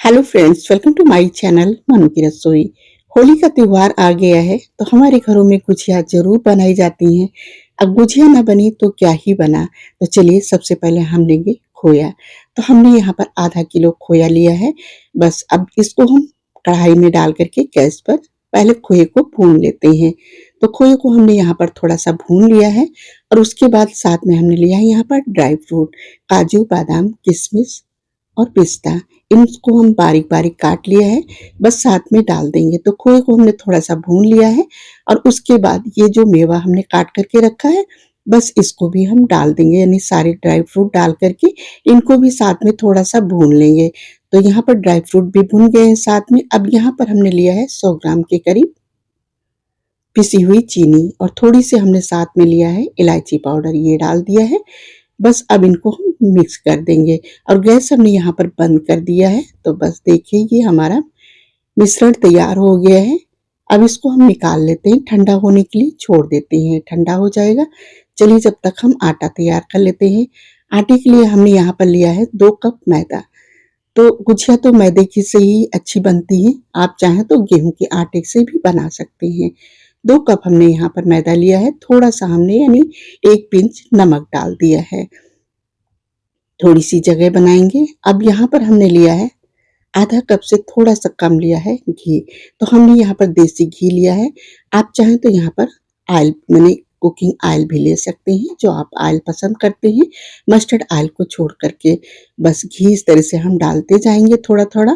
Hello friends, welcome to my channel Manu की रसोई। होली का त्योहार आ गया है तो हमारे घरों में गुजिया जरूर बनाई जाती हैं। अब गुजिया ना बनी तो क्या ही बना। तो चलिए सबसे पहले हम लेंगे खोया। तो हमने यहाँ पर आधा किलो खोया लिया है। बस अब इसको हम कढ़ाई में डाल करके गैस पर पहले खोए को भून लेते हैं। तो खोए को हमने यहाँ पर थोड़ा सा भून लिया है और उसके बाद साथ में हमने लिया है यहाँ पर ड्राई फ्रूट, काजू, बादाम, किशमिश और पिस्ता। इनको हम बारीक बारीक काट लिया है, बस साथ में डाल देंगे। तो खोए को हमने थोड़ा सा भून लिया है और उसके बाद ये जो मेवा हमने काट करके रखा है, बस इसको भी हम डाल देंगे, यानी सारे ड्राई फ्रूट डाल करके इनको भी साथ में थोड़ा सा भून लेंगे। तो यहाँ पर ड्राई फ्रूट भी भून गए हैं साथ में। अब यहाँ पर हमने लिया है 100 ग्राम के करीब पिसी हुई चीनी और थोड़ी सी हमने साथ में लिया है इलायची पाउडर, ये डाल दिया है। बस अब इनको हम मिक्स कर देंगे और गैस हमने यहाँ पर बंद कर दिया है। तो बस देखिए ये हमारा मिश्रण तैयार हो गया है। अब इसको हम निकाल लेते हैं, ठंडा होने के लिए छोड़ देते हैं, ठंडा हो जाएगा। चलिए जब तक हम आटा तैयार कर लेते हैं। आटे के लिए हमने यहाँ पर लिया है 2 कप मैदा। तो गुजिया तो मैदे की से ही अच्छी बनती है, आप चाहें तो गेहूं के आटे से भी बना सकते हैं। 2 कप हमने यहाँ पर मैदा लिया है, थोड़ा सा हमने यानी 1 पिंच नमक डाल दिया है। थोड़ी सी जगह बनाएंगे। अब यहाँ पर हमने लिया है आधा कप से थोड़ा सा कम लिया है घी। तो हमने यहाँ पर देसी घी लिया है। आप चाहें तो यहाँ पर ऑयल मैंने कुकिंग ऑयल भी ले सकते हैं, जो आप ऑयल पसंद करते हैं। मस्टर्ड ऑयल को छोड़ करके बस घी इस तरह से हम डालते जाएंगे थोड़ा थोड़ा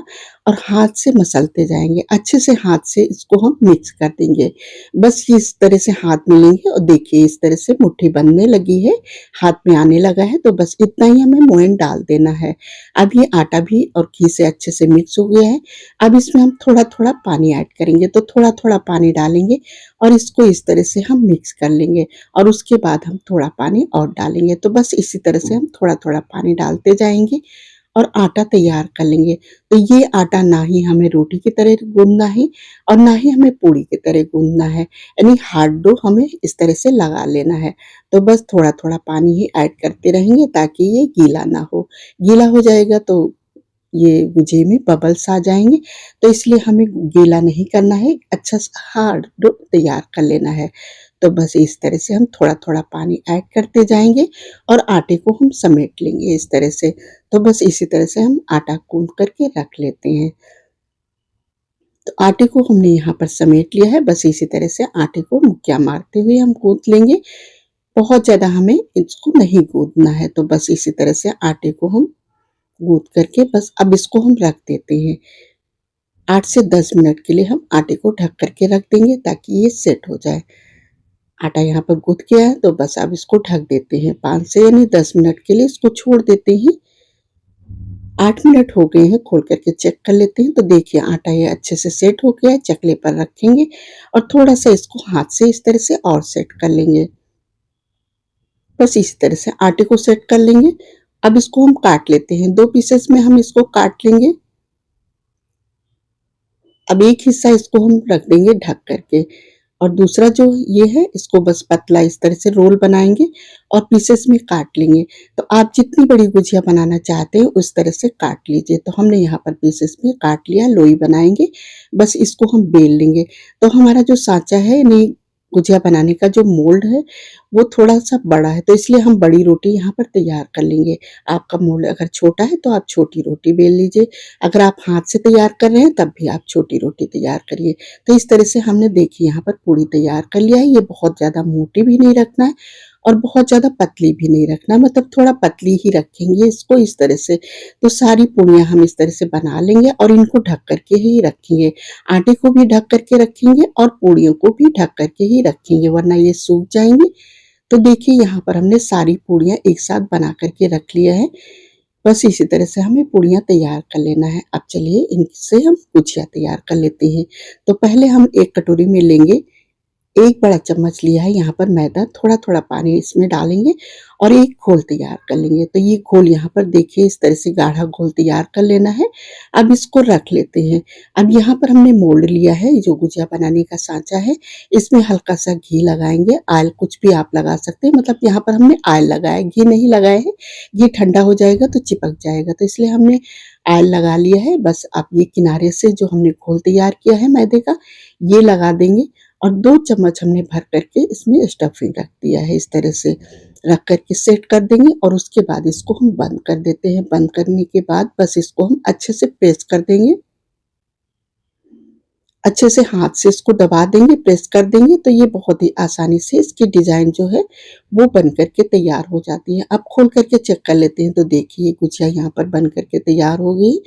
और हाथ से मसलते जाएंगे। अच्छे से हाथ से इसको हम मिक्स कर देंगे। बस ये इस तरह से हाथ में लेंगे और देखिए इस तरह से मुट्ठी बनने लगी है, हाथ में आने लगा है। तो बस इतना ही हमें मोयन डाल देना है। अब ये आटा भी और घी से अच्छे से मिक्स हो गया है। अब इसमें हम थोड़ा थोड़ा पानी ऐड करेंगे, तो थोड़ा थोड़ा पानी डालेंगे और इसको इस तरह से हम मिक्स कर लेंगे और उसके बाद हम थोड़ा पानी और डालेंगे। तो बस इसी तरह से हम थोड़ा थोड़ा पानी डालते जाएंगे और आटा तैयार कर लेंगे। तो ये आटा ना ही हमें रोटी की तरह गूंदना है और ना ही हमें पूड़ी की तरह गूंदना है, यानी हार्ड डो हमें इस तरह से लगा लेना है। तो बस थोड़ा थोड़ा पानी ही ऐड करते रहेंगे ताकि ये गीला ना हो। गीला हो जाएगा तो ये गुजिया में बबल्स आ जाएंगे। तो इसलिए हमें गीला नहीं करना है, अच्छा सा हार्ड डो तैयार कर लेना है। तो बस इस तरह से हम थोड़ा थोड़ा पानी ऐड करते जाएंगे और आटे को हम समेट लेंगे इस तरह से। तो बस इसी तरह से हम आटा गूंद करके रख लेते हैं। तो आटे को हमने यहाँ पर समेट लिया है। बस इसी तरह से आटे को मुक्कियाँ मारते हुए हम गूंद लेंगे। बहुत ज़्यादा हमें इसको नहीं गूंदना है। तो बस इसी तरह से आटे को हम गूंद करके बस अब इसको हम रख देते हैं। 8 से 10 मिनट के लिए हम आटे को ढक करके रख देंगे ताकि ये सेट हो जाए। आटा यहाँ पर गूंथ गया है तो बस अब इसको ढक देते हैं। 5 से यानी 10 मिनट के लिए इसको छोड़ देते हैं। 8 मिनट हो गए हैं, खोल करके चेक कर लेते हैं। तो देखिए आटा ये अच्छे से सेट हो गया है। चकले पर रखेंगे और थोड़ा सा इसको हाथ से इस तरह से और सेट कर लेंगे। बस इसी तरह से आटे को सेट कर लेंगे। अब इसको हम काट लेते हैं, 2 पीसेस में हम इसको काट लेंगे। अब एक हिस्सा इसको हम रख देंगे ढक करके और दूसरा जो ये है इसको बस पतला इस तरह से रोल बनाएंगे और पीसेस में काट लेंगे। तो आप जितनी बड़ी गुजिया बनाना चाहते हैं उस तरह से काट लीजिए। तो हमने यहाँ पर पीसेस में काट लिया, लोई बनाएंगे। बस इसको हम बेल लेंगे। तो हमारा जो सांचा है यानी गुजिया बनाने का जो मोल्ड है वो थोड़ा सा बड़ा है, तो इसलिए हम बड़ी रोटी यहाँ पर तैयार कर लेंगे। आपका मोल्ड अगर छोटा है तो आप छोटी रोटी बेल लीजिए। अगर आप हाथ से तैयार कर रहे हैं तब भी आप छोटी रोटी तैयार करिए। तो इस तरह से हमने देखिए यहाँ पर पूड़ी तैयार कर लिया है। ये बहुत ज़्यादा मोटी भी नहीं रखना है और बहुत ज़्यादा पतली भी नहीं रखना, मतलब थोड़ा पतली ही रखेंगे इसको इस तरह से। तो सारी पूड़ियाँ हम इस तरह से बना लेंगे और इनको ढक करके ही रखेंगे। आटे को भी ढक करके रखेंगे और पूड़ियों को भी ढक करके ही रखेंगे, वरना ये सूख जाएंगे। तो देखिए यहाँ पर हमने सारी पूड़ियाँ एक साथ बना करके रख लिया है। बस इसी तरह से हमें पूड़ियाँ तैयार कर लेना है। अब चलिए इनसे हम गुजिया तैयार कर लेते हैं। तो पहले हम एक कटोरी में लेंगे 1 बड़ा चम्मच लिया है यहाँ पर मैदा, थोड़ा-थोड़ा पानी इसमें डालेंगे और एक घोल तैयार कर लेंगे। तो ये घोल यहाँ पर देखिए इस तरह से गाढ़ा घोल तैयार कर लेना है। अब इसको रख लेते हैं। अब यहाँ पर हमने मोल्ड लिया है, जो गुजिया बनाने का सांचा है, इसमें हल्का-सा घी लगाएँगे, ऑयल कुछ भी आप लगा सकते हैं, मतलब यहाँ पर हमने ऑयल लगाया है, घी नहीं लगाया है। घी ठंडा हो जाएगा तो चिपक जाएगा, तो इसलिए हमने ऑयल लगा लिया है। बस अब ये किनारे से जो हमने घोल तैयार किया है मैदे का, ये लगा देंगे और 2 चम्मच हमने भर करके इसमें स्टफिंग रख दिया है। इस तरह से रख करके सेट कर देंगे और उसके बाद इसको हम बंद कर देते हैं। बंद करने के बाद बस इसको हम अच्छे से प्रेस कर देंगे। अच्छे से हाथ से इसको दबा देंगे, प्रेस कर देंगे तो ये बहुत ही आसानी से इसकी डिज़ाइन जो है वो बन कर के तैयार हो जाती है। अब खोल करके चेक कर लेते हैं तो देखिए गुजिया यहाँ पर बन कर के तैयार हो गई।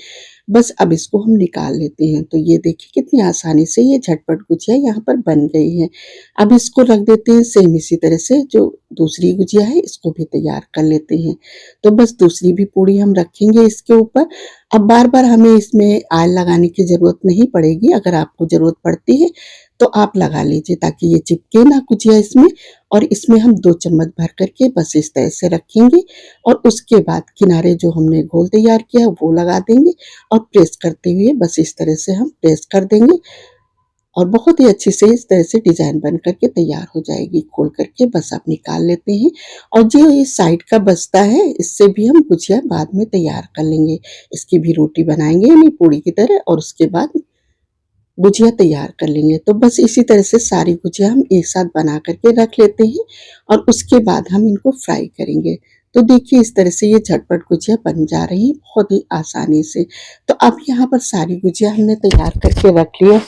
बस अब इसको हम निकाल लेते हैं। तो ये देखिए कितनी आसानी से ये झटपट गुजिया यहाँ पर बन गई है। अब इसको रख देते हैं सेम इसी तरह से जो दूसरी गुजिया है इसको भी तैयार कर लेते हैं। तो बस दूसरी भी पूड़ी हम रखेंगे इसके ऊपर। अब बार-बार हमें इसमें ऑयल लगाने की ज़रूरत नहीं पड़ेगी, अगर आपको ज़रूरत पड़ती है तो आप लगा लीजिए ताकि ये चिपके ना गुजिया इसमें। और इसमें हम 2 चम्मच भर करके बस इस तरह से रखेंगे और उसके बाद किनारे जो हमने घोल तैयार किया है वो लगा देंगे और प्रेस करते हुए बस इस तरह से हम प्रेस कर देंगे और बहुत ही अच्छी से इस तरह से डिज़ाइन बन करके तैयार हो जाएगी। खोल करके बस आप निकाल लेते हैं और जो ये साइड का बचता है इससे भी हम गुजिया बाद में तैयार कर लेंगे। इसकी भी रोटी बनाएँगे यानी पूड़ी की तरह और उसके बाद गुजिया तैयार कर लेंगे। तो बस इसी तरह से सारी गुजिया हम एक साथ बना करके रख लेते हैं और उसके बाद हम इनको फ्राई करेंगे। तो देखिए इस तरह से ये झटपट गुजिया बन जा रही है बहुत ही आसानी से। तो अब यहाँ पर सारी गुजिया हमने तैयार करके रख लिया।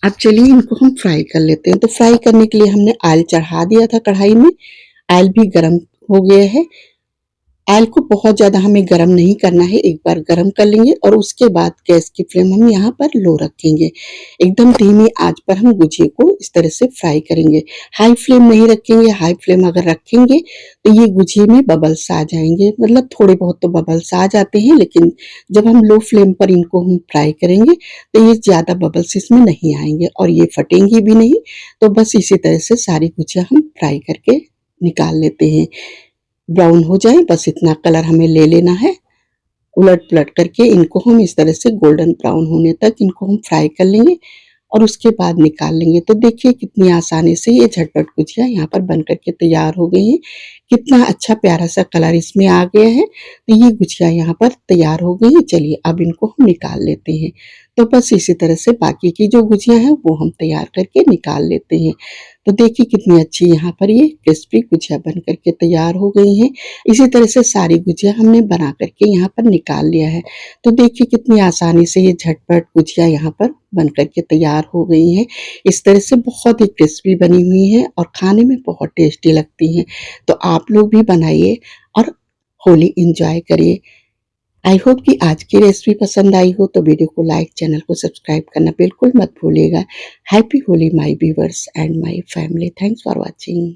अब चलिए इनको हम फ्राई कर लेते हैं। तो फ्राई करने के लिए हमने ऑयल चढ़ा दिया था कढ़ाई में। ऑयल भी गरम हो गया है। ऑयल को बहुत ज़्यादा हमें गरम नहीं करना है, एक बार गरम कर लेंगे और उसके बाद गैस की फ्लेम हम यहाँ पर लो रखेंगे। एकदम धीमी आँच पर हम गुजिया को इस तरह से फ्राई करेंगे। हाई फ्लेम नहीं रखेंगे, हाई फ्लेम अगर रखेंगे तो ये गुजिया में बबल्स आ जाएँगे, मतलब थोड़े बहुत तो बबल्स आ जाते हैं, लेकिन जब हम लो फ्लेम पर इनको हम फ्राई करेंगे तो ये ज़्यादा बबल्स इसमें नहीं आएँगे और ये फटेंगी भी नहीं। तो बस इसी तरह से सारी गुजिया हम फ्राई करके निकाल लेते हैं। ब्राउन हो जाए बस इतना कलर हमें ले लेना है। उलट-पुलट करके इनको हम इस तरह से गोल्डन ब्राउन होने तक इनको हम फ्राई कर लेंगे और उसके बाद निकाल लेंगे। तो देखिए कितनी आसानी से ये झटपट गुजिया यहाँ पर बन कर के तैयार हो गई है। कितना अच्छा प्यारा-सा कलर इसमें आ गया है। तो ये गुजिया यहाँ पर तैयार हो गई है। चलिए अब इनको हम निकाल लेते हैं। तो बस इसी तरह से बाकी की जो गुजिया हैं वो हम तैयार करके निकाल लेते हैं। तो देखिए कितनी अच्छी यहाँ पर ये क्रिस्पी गुजिया बन कर के तैयार हो गई हैं। इसी तरह से सारी गुजिया हमने बना कर के यहाँ पर निकाल लिया है। तो देखिए कितनी आसानी से ये झटपट गुजिया यहाँ पर बन कर के तैयार हो गई हैं। इस तरह से बहुत ही क्रिस्पी बनी हुई हैं और खाने में बहुत टेस्टी लगती हैं। तो आप लोग भी बनाइए और होली एन्जॉय करिए। आई होप कि आज की रेसिपी पसंद आई हो तो वीडियो को लाइक, चैनल को सब्सक्राइब करना बिल्कुल मत भूलिएगा। Happy Holi my viewers and my family. Thanks for watching.